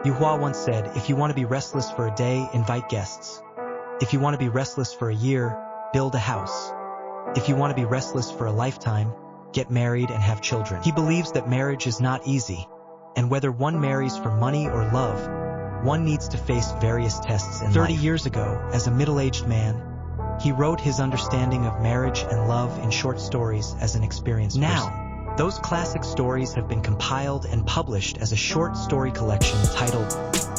Yu Hua once said, if you want to be restless for a day, invite guests. If you want to be restless for a year, build a house. If you want to be restless for a lifetime, get married and have children. He believes that marriage is not easy, and whether one marries for money or love, one needs to face various tests in life. 30 years ago, as a middle-aged man, he wrote his understanding of marriage and love in short stories as an experienced person. Those classic stories have been compiled and published as a short story collection titled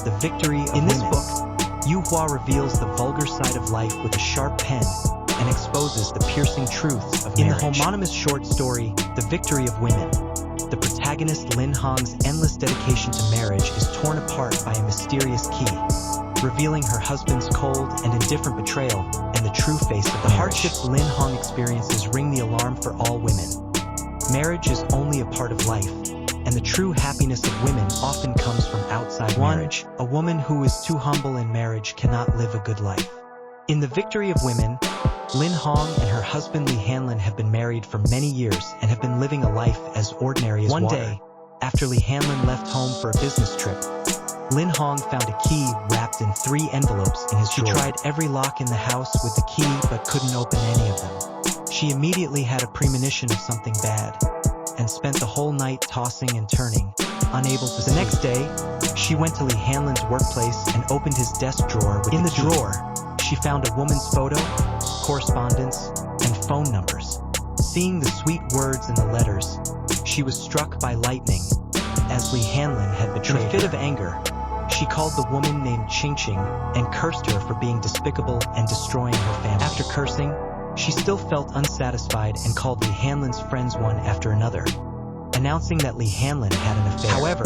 The Victory of Women. In this book, Yu Hua reveals the vulgar side of life with a sharp pen and exposes the piercing truths of marriage. In the homonymous short story, The Victory of Women, the protagonist Lin Hong's endless dedication to marriage is torn apart by a mysterious key, revealing her husband's cold and indifferent betrayal and the true face of the hardships Lin Hong experiences ring the alarm for all women. Marriage is only a part of life, and the true happiness of women often comes from outside marriage. A woman who is too humble in marriage cannot live a good life. In The Victory of Women, Lin Hong and her husband Li Hanlin have been married for many years and have been living a life as ordinary as water. One day, after Li Hanlin left home for a business trip, Lin Hong found a key wrapped in 3 envelopes in his drawer. She tried every lock in the house with the key but couldn't open any of them. She immediately had a premonition of something bad and spent the whole night tossing and turning, unable to sleep. The next day, she went to Li Hanlin's workplace and opened his desk drawer with the key. In the drawer, she found a woman's photo, correspondence, and phone numbers. Seeing the sweet words in the letters, she was struck by lightning, as Li Hanlin had betrayed her. In a fit of anger, she called the woman named Qing Qing and cursed her for being despicable and destroying her family. After cursing, she still felt unsatisfied and called Li Hanlin's friends one after another, announcing that Li Hanlin had an affair. However,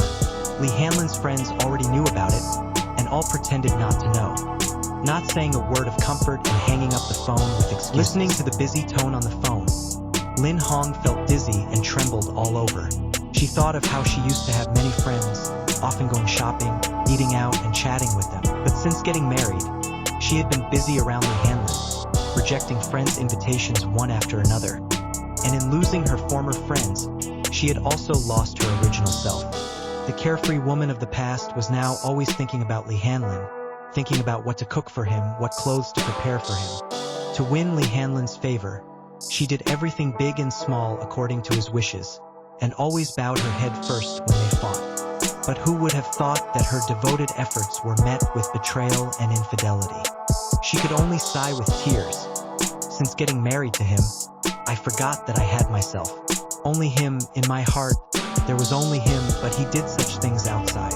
Li Hanlin's friends already knew about it, and all pretended not to know, not saying a word of comfort and hanging up the phone with excuses. Listening to the busy tone on the phone, Lin Hong felt dizzy and trembled all over. She thought of how she used to have many friends, often going shopping, eating out, and chatting with them. But since getting married, she had been busy around Li Hanlin, rejecting friends' invitations one after another. And in losing her former friends, she had also lost her original self. The carefree woman of the past was now always thinking about Li Hanlin, thinking about what to cook for him, what clothes to prepare for him. To win Li Hanlin's favor, she did everything big and small according to his wishes, and always bowed her head first when they fought. But who would have thought that her devoted efforts were met with betrayal and infidelity? She could only sigh with tears. Since getting married to him, I forgot that I had myself. Only him, in my heart, there was only him, but he did such things outside.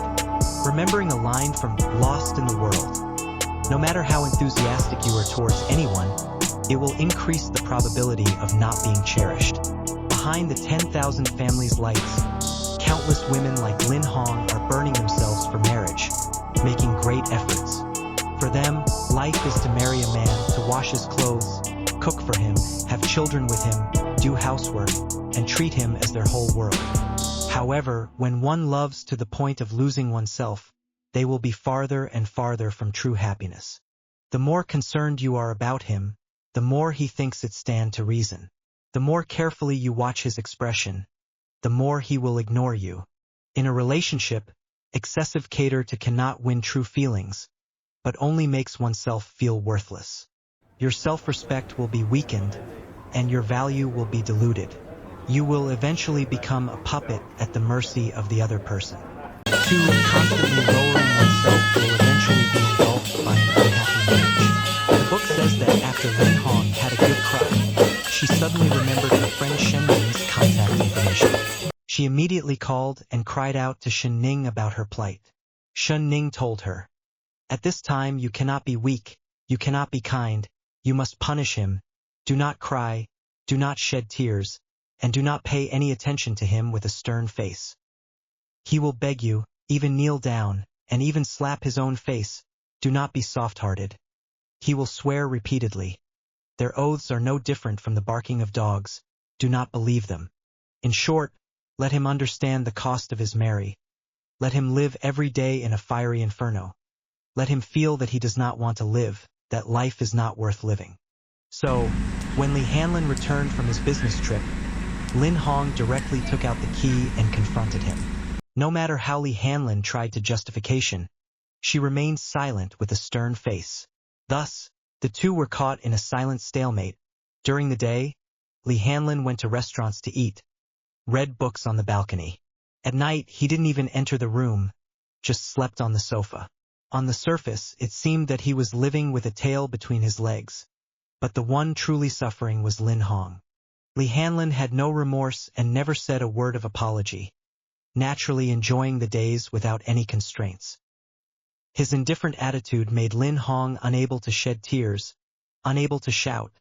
Remembering a line from Lost in the World, no matter how enthusiastic you are towards anyone, it will increase the probability of not being cherished. Behind the 10,000 families' lights, countless women like Lin Hong are burning themselves for marriage, making great efforts. For them, life is to marry a man, to wash his clothes, cook for him, have children with him, do housework, and treat him as their whole world. However, when one loves to the point of losing oneself, they will be farther and farther from true happiness. The more concerned you are about him, the more he thinks it stand to reason. The more carefully you watch his expression, the more he will ignore you. In a relationship, excessive care cannot win true feelings, but only makes oneself feel worthless. Your self-respect will be weakened, and your value will be diluted. You will eventually become a puppet at the mercy of the other person. Constantly lowering oneself will eventually be engulfed by an unhappy marriage. The book says that after Lin Hong had a good cry, she suddenly remembered her friend Shen Ning's contact information. She immediately called and cried out to Shen Ning about her plight. Shen Ning told her, "At this time you cannot be weak, you cannot be kind, you must punish him. Do not cry, do not shed tears, and do not pay any attention to him with a stern face. He will beg you, even kneel down, and even slap his own face. Do not be soft-hearted. He will swear repeatedly. Their oaths are no different from the barking of dogs. Do not believe them. In short, let him understand the cost of his marry. Let him live every day in a fiery inferno. Let him feel that he does not want to live, that life is not worth living." So, when Li Hanlin returned from his business trip, Lin Hong directly took out the key and confronted him. No matter how Li Hanlin tried to justification, she remained silent with a stern face. Thus, the two were caught in a silent stalemate. During the day, Li Hanlin went to restaurants to eat, read books on the balcony. At night, he didn't even enter the room, just slept on the sofa. On the surface, it seemed that he was living with a tail between his legs. But the one truly suffering was Lin Hong. Li Hanlin had no remorse and never said a word of apology, naturally enjoying the days without any constraints. His indifferent attitude made Lin Hong unable to shed tears, unable to shout,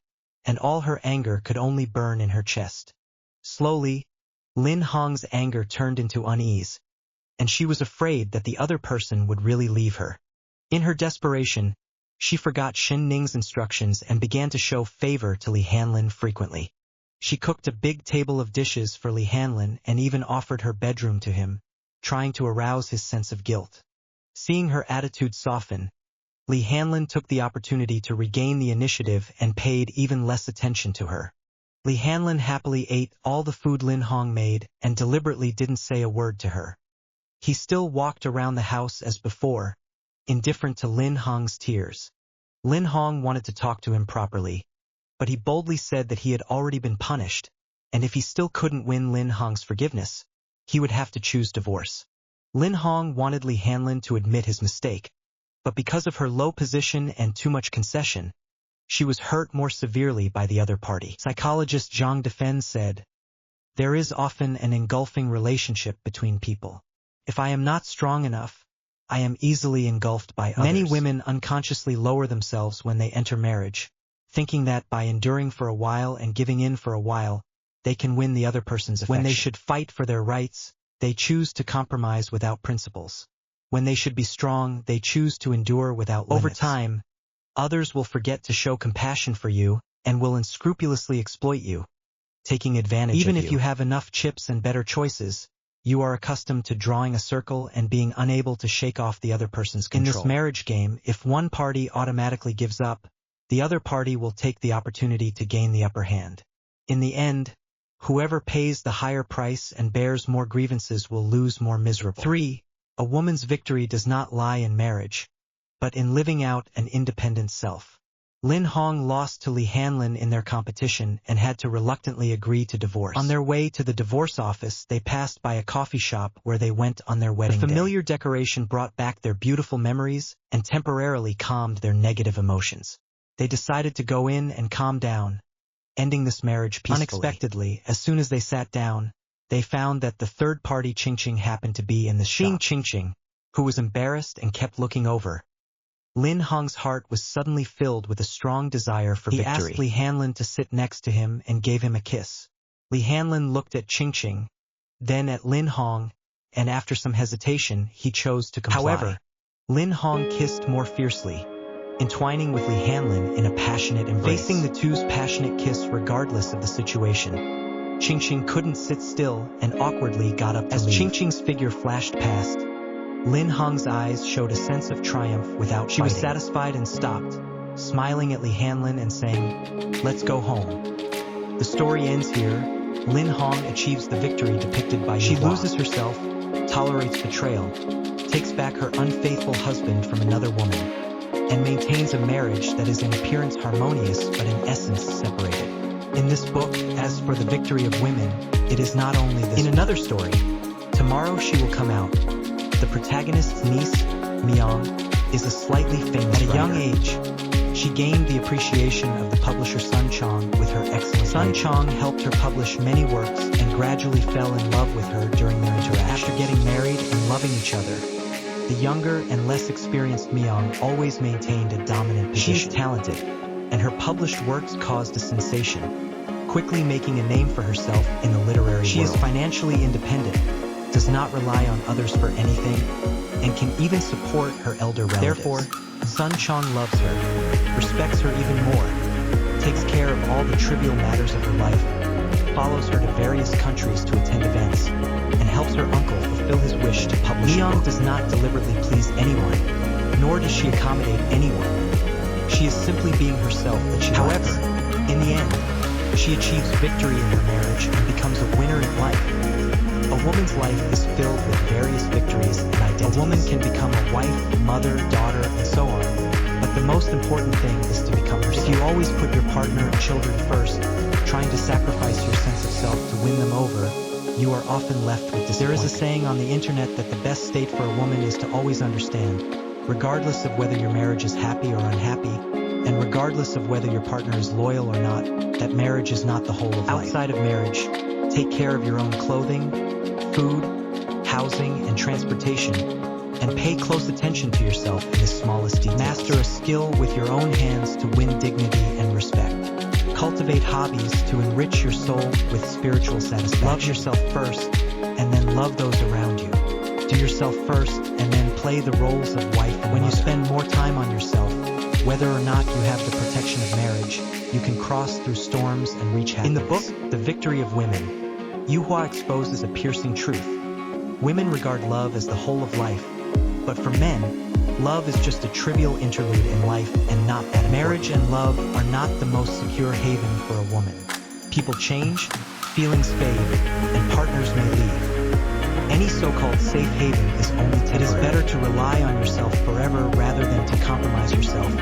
and all her anger could only burn in her chest. Slowly, Lin Hong's anger turned into unease, and she was afraid that the other person would really leave her. In her desperation, she forgot Xin Ning's instructions and began to show favor to Li Hanlin frequently. She cooked a big table of dishes for Li Hanlin and even offered her bedroom to him, trying to arouse his sense of guilt. Seeing her attitude soften, Li Hanlin took the opportunity to regain the initiative and paid even less attention to her. Li Hanlin happily ate all the food Lin Hong made and deliberately didn't say a word to her. He still walked around the house as before, indifferent to Lin Hong's tears. Lin Hong wanted to talk to him properly, but he boldly said that he had already been punished, and if he still couldn't win Lin Hong's forgiveness, he would have to choose divorce. Lin Hong wanted Li Hanlin to admit his mistake, but because of her low position and too much concession, she was hurt more severely by the other party. Psychologist Zhang Defen said, "There is often an engulfing relationship between people. If I am not strong enough, I am easily engulfed by others." Many women unconsciously lower themselves when they enter marriage, thinking that by enduring for a while and giving in for a while, they can win the other person's affection. When they should fight for their rights, they choose to compromise without principles. When they should be strong, they choose to endure without limits. Over time, others will forget to show compassion for you and will unscrupulously exploit you, taking advantage of you. Even if you have enough chips and better choices, you are accustomed to drawing a circle and being unable to shake off the other person's control. In this marriage game, if one party automatically gives up, the other party will take the opportunity to gain the upper hand. In the end, whoever pays the higher price and bears more grievances will lose more miserable. 3. A woman's victory does not lie in marriage, but in living out an independent self. Lin Hong lost to Li Hanlin in their competition and had to reluctantly agree to divorce. On their way to the divorce office, they passed by a coffee shop where they went on their wedding day. The familiar decoration brought back their beautiful memories and temporarily calmed their negative emotions. They decided to go in and calm down, ending this marriage peacefully. Unexpectedly, as soon as they sat down, they found that the third party Qingqing happened to be in the shop. Seeing Qingqing, who was embarrassed and kept looking over, Lin Hong's heart was suddenly filled with a strong desire for victory. He asked Li Hanlin to sit next to him and gave him a kiss. Li Hanlin looked at Qingqing, then at Lin Hong, and after some hesitation, he chose to comply. However, Lin Hong kissed more fiercely, entwining with Li Hanlin in a passionate embrace. Facing the two's passionate kiss regardless of the situation, Qingqing couldn't sit still and awkwardly got up to leave. As Qingqing's figure flashed past, Lin Hong's eyes showed a sense of triumph without fighting. She was satisfied and stopped, smiling at Li Hanlin and saying, "Let's go home." The story ends here. Lin Hong achieves the victory depicted by She loses herself, tolerates betrayal, takes back her unfaithful husband from another woman, and maintains a marriage that is in appearance harmonious but in essence separated. In this book, as for the victory of women, it is not only this. In another story, Tomorrow She Will Come Out, the protagonist's niece, Miang, is a slightly famous writer. At a young age, she gained the appreciation of the publisher Sun Chong with her excellent Sun Chong helped her publish many works and gradually fell in love with her during their interaction. After getting married and loving each other, the younger and less experienced Miang always maintained a dominant position. She is talented, and her published works caused a sensation, quickly making a name for herself in the literary world. She is financially independent, does not rely on others for anything, and can even support her elder relatives. Therefore, Sun Chong loves her, respects her even more, takes care of all the trivial matters of her life, follows her to various countries to attend events, and helps her uncle fulfill his wish to publish a book. Miang does not deliberately please anyone, nor does she accommodate anyone. She is simply being herself that she likes. However, in the end, she achieves victory in her marriage and becomes a winner in life. A woman's life is filled with various victories and identities. A woman can become a wife, mother, daughter, and so on. But the most important thing is to become herself. If you always put your partner and children first, trying to sacrifice your sense of self to win them over, you are often left with disappointment. There is a saying on the internet that the best state for a woman is to always understand, regardless of whether your marriage is happy or unhappy, and regardless of whether your partner is loyal or not, that marriage is not the whole of life. Outside of marriage, take care of your own clothing, food, housing, and transportation, and pay close attention to yourself in the smallest details. Master a skill with your own hands to win dignity and respect. Cultivate hobbies to enrich your soul with spiritual satisfaction. Love yourself first, and then love those around you. Do yourself first, and then play the roles of wife and mother. When you spend more time on yourself, whether or not you have the protection of marriage, you can cross through storms and reach happiness. In the book, The Victory of Women, Yu Hua exposes a piercing truth. Women regard love as the whole of life, but for men, love is just a trivial interlude in life and not that important. Marriage and love are not the most secure haven for a woman. People change, feelings fade, and partners may leave. Any so-called safe haven is only temporary. It is better to rely on yourself forever rather than to compromise yourself,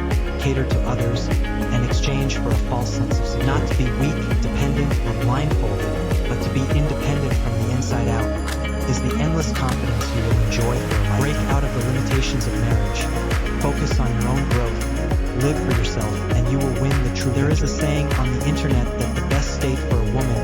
cater to others, and exchange for a false sense of security. Not to be weak, dependent, or blindfolded, but to be independent from the inside out, is the endless confidence you will enjoy for a life. Break out of the limitations of marriage. Focus on your own growth. Live for yourself, and you will win the truth. There is a saying on the internet that the best state for a woman